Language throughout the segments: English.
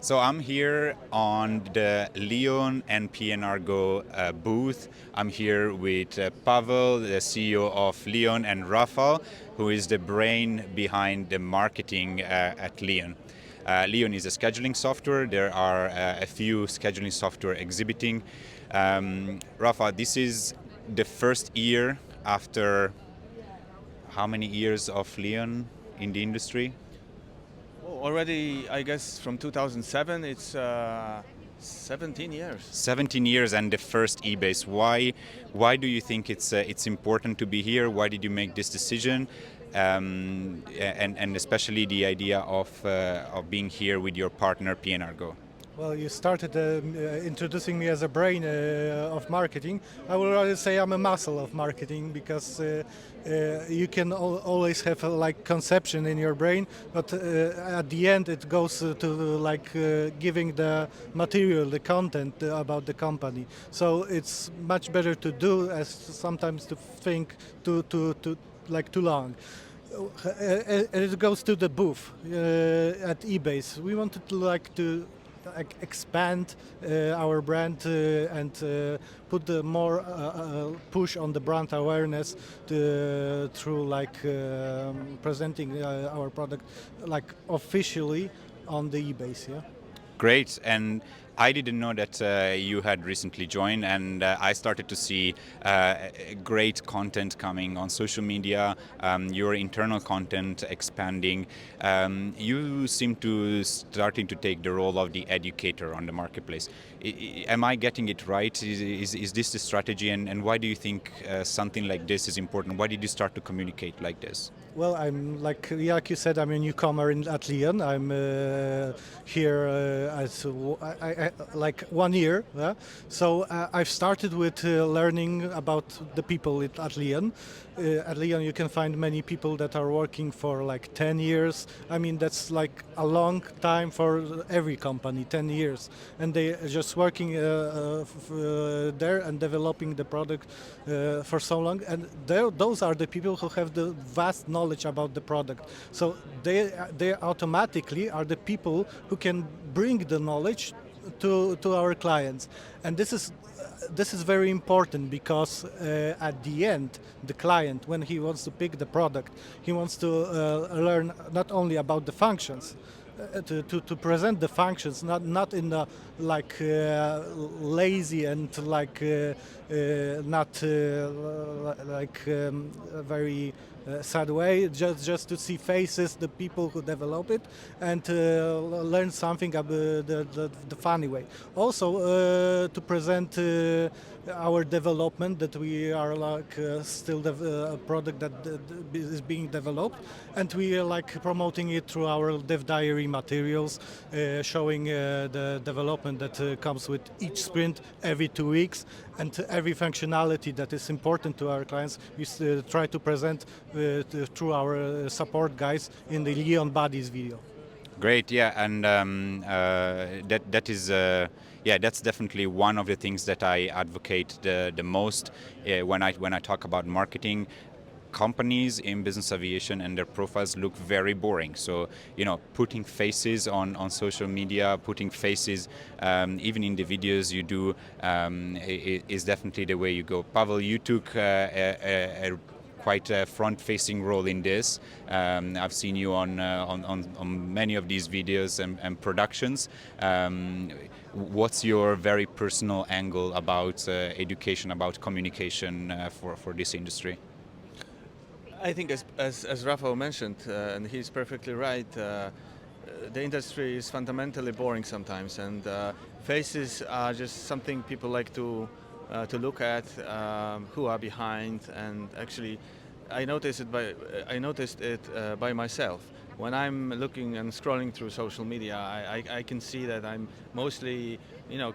So I'm here on the Leon and PNR Go booth. I'm here with Pavel, the CEO of Leon and Rafal, who is the brain behind the marketing at Leon. Leon is a scheduling software. There are a few scheduling software exhibiting. Rafa, this is the first year after how many years of Leon in the industry? Well, already, I guess from 2007, it's 17 years. 17 years and the first EBACE. Why do you think it's important to be here? Why did you make this decision? And especially the idea of being here with your partner PNR Go. Well, you started introducing me as a brain of marketing. I would rather say I'm a muscle of marketing because you can always have a like conception in your brain, but at the end it goes to like giving the material, the content about the company. So it's much better to do as sometimes to think too long. It goes to the booth at EBACE. We wanted to expand our brand and put the more push on the brand awareness through presenting our product like officially on the EBACE. Yeah. Great, and I didn't know that you had recently joined, and I started to see great content coming on social media, your internal content expanding. You seem to starting to take the role of the educator on the marketplace. Am I getting it right? Is this the strategy, and why do you think something like this is important? Why did you start to communicate like this? Well, I'm like you said, I'm a newcomer at Leon. I'm here as like 1 year. Yeah? So I've started with learning about the people at Leon. At Leon, you can find many people that are working for like 10 years. I mean, that's like a long time for every company, 10 years. And they are just working there and developing the product for so long. And those are the people who have the vast knowledge about the product. So they automatically are the people who can bring the knowledge to our clients. And this is very important because at the end, the client, when he wants to pick the product, he wants to learn not only about the functions, to present the functions, not in a lazy and not very sad way, just to see faces, the people who develop it, and learn something about the funny way. Also to present our development, that we are still a product that is being developed, and we are promoting it through our dev diary materials, showing the development that comes with each sprint every 2 weeks, and every functionality that is important to our clients we try to present through our support guys in the Leon Buddies video. Great, yeah, and that is that's definitely one of the things that I advocate the most when I talk about marketing. Companies in business aviation and their profiles look very boring. So, putting faces on social media, putting faces even in the videos you do is definitely the way you go. Pavel, you took quite a front-facing role in this. I've seen you on many of these videos and productions. What's your very personal angle about education, about communication for this industry? I think as Rafał mentioned, and he's perfectly right, the industry is fundamentally boring sometimes, and faces are just something people like to look at, who are behind, and actually I noticed it by myself. When I'm looking and scrolling through social media, I can see that I'm mostly,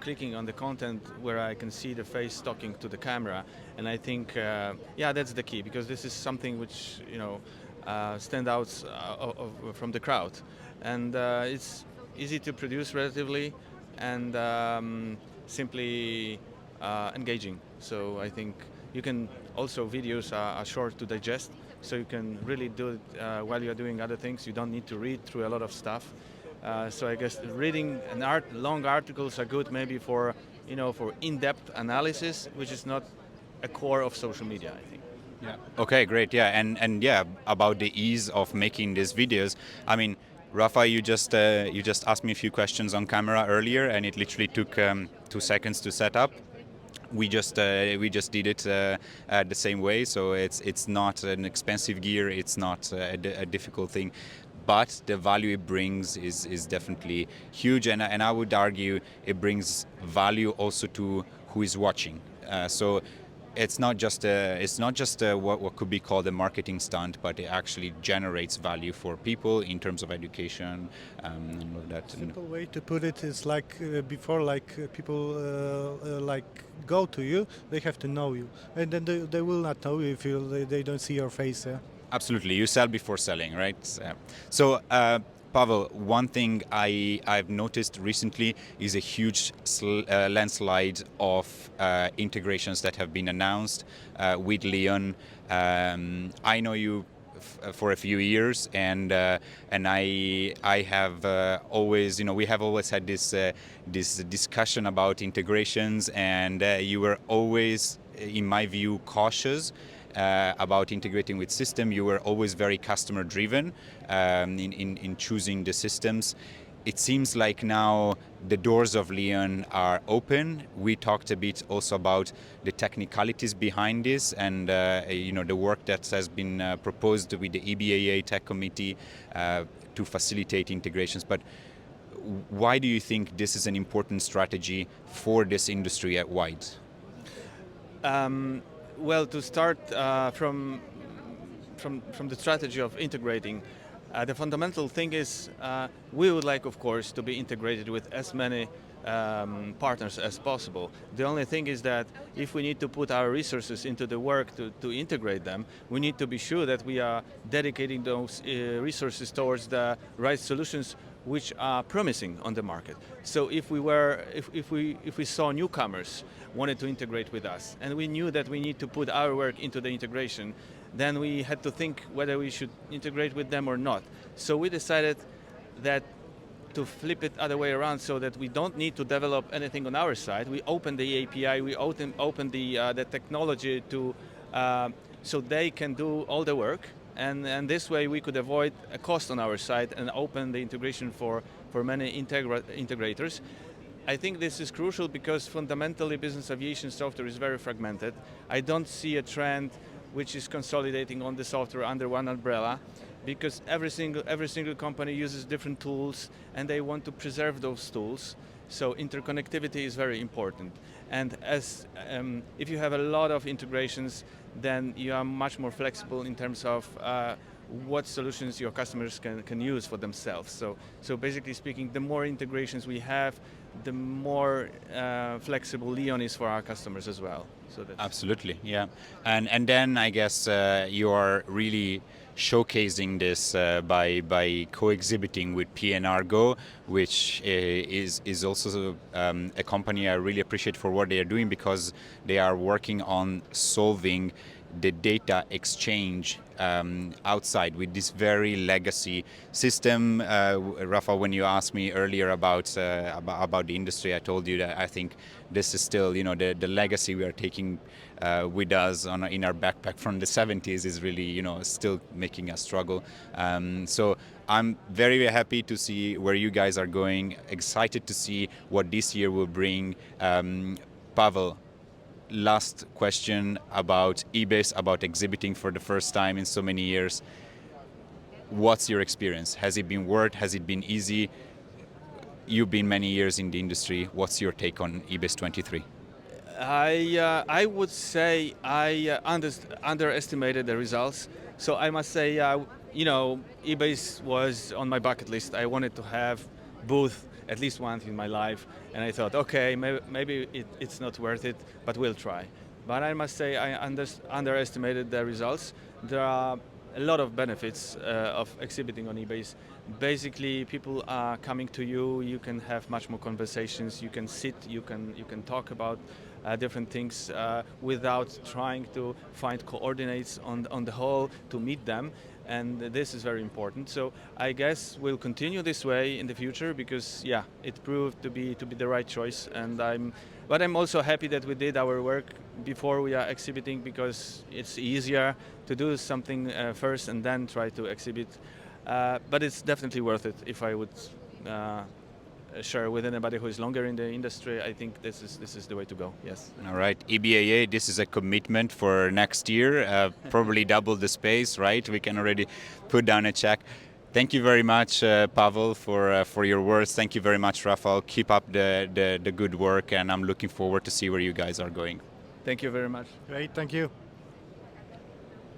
clicking on the content where I can see the face talking to the camera, and I think, that's the key, because this is something which, stand out from the crowd, and it's easy to produce relatively, and simply engaging. So I think you can also, videos are short to digest, so you can really do it while you're doing other things. You don't need to read through a lot of stuff, So I guess reading long articles are good maybe for for in-depth analysis, which is not a core of social media, I think. Yeah. Okay, great. Yeah, and yeah, about the ease of making these videos. I mean, Rafa, you just asked me a few questions on camera earlier, and it literally took 2 seconds to set up. We just did it the same way, so it's not an expensive gear. It's not a difficult thing. But the value it brings is definitely huge, and I would argue it brings value also to who is watching. So it's not just what could be called a marketing stunt, but it actually generates value for people in terms of education and all that. Simple way to put it is like before, like people like go to you, they have to know you, and then they will not know you if they don't see your face. Yeah? Absolutely, you sell before selling, right? So, Pavel, one thing I've noticed recently is a huge landslide of integrations that have been announced with Leon. I know you for a few years, and I have always, we have always had this discussion about integrations, and you were always, in my view, cautious about integrating with system. You were always very customer driven in choosing the systems. It seems like now the doors of Leon are open. We talked a bit also about the technicalities behind this, and the work that has been proposed with the EBAA Tech Committee to facilitate integrations. But why do you think this is an important strategy for this industry at wide? Well, to start from the strategy of integrating, the fundamental thing is we would like, of course, to be integrated with as many partners as possible. The only thing is that if we need to put our resources into the work to integrate them, we need to be sure that we are dedicating those resources towards the right solutions which are promising on the market. So if we saw newcomers wanted to integrate with us, and we knew that we need to put our work into the integration, then we had to think whether we should integrate with them or not. So we decided that to flip it other way around, so that we don't need to develop anything on our side. We open the API, we open the technology to so they can do all the work. And this way we could avoid a cost on our side and open the integration for many integrators. I think this is crucial because fundamentally business aviation software is very fragmented. I don't see a trend which is consolidating on the software under one umbrella, because every single company uses different tools and they want to preserve those tools. So interconnectivity is very important. And as if you have a lot of integrations, then you are much more flexible in terms of what solutions your customers can use for themselves. So basically speaking, the more integrations we have, the more flexible Leon is for our customers as well. So that's Absolutely, yeah. And then I guess you are really showcasing this by co-exhibiting with PNR Go, which is also a company I really appreciate for what they are doing, because they are working on solving the data exchange outside with this very legacy system. Rafa, when you asked me earlier about the industry, I told you that I think this is still, the legacy we are taking with us in our backpack from the 70s is really, still making us struggle. So I'm very, very happy to see where you guys are going. Excited to see what this year will bring. Pavel, last question about EBACE, about exhibiting for the first time in so many years. What's your experience? Has it been worth? Has it been easy? You've been many years in the industry. What's your take on EBACE 23? I would say I underestimated the results. So I must say, EBACE was on my bucket list. I wanted to have booth at least once in my life, and I thought, okay, maybe it's not worth it, but we'll try. But I must say I underestimated the results. There are a lot of benefits of exhibiting on EBACE. Basically, people are coming to you. You can have much more conversations. You can sit. You can talk about different things without trying to find coordinates on the whole to meet them. and this is very important. So I guess we'll continue this way in the future because yeah, it proved to be the right choice. And I'm also happy that we did our work before we are exhibiting, because it's easier to do something first and then try to exhibit. But it's definitely worth it. If I would share with anybody who is longer in the industry, I think this is the way to go. Yes. All right, EBAA, this is a commitment for next year, probably double the space, right? We can already put down a check. Thank you very much, Pawel, for your words. Thank you very much, Rafal. Keep up the good work, and I'm looking forward to see where you guys are going. Thank you very much. Great, thank you.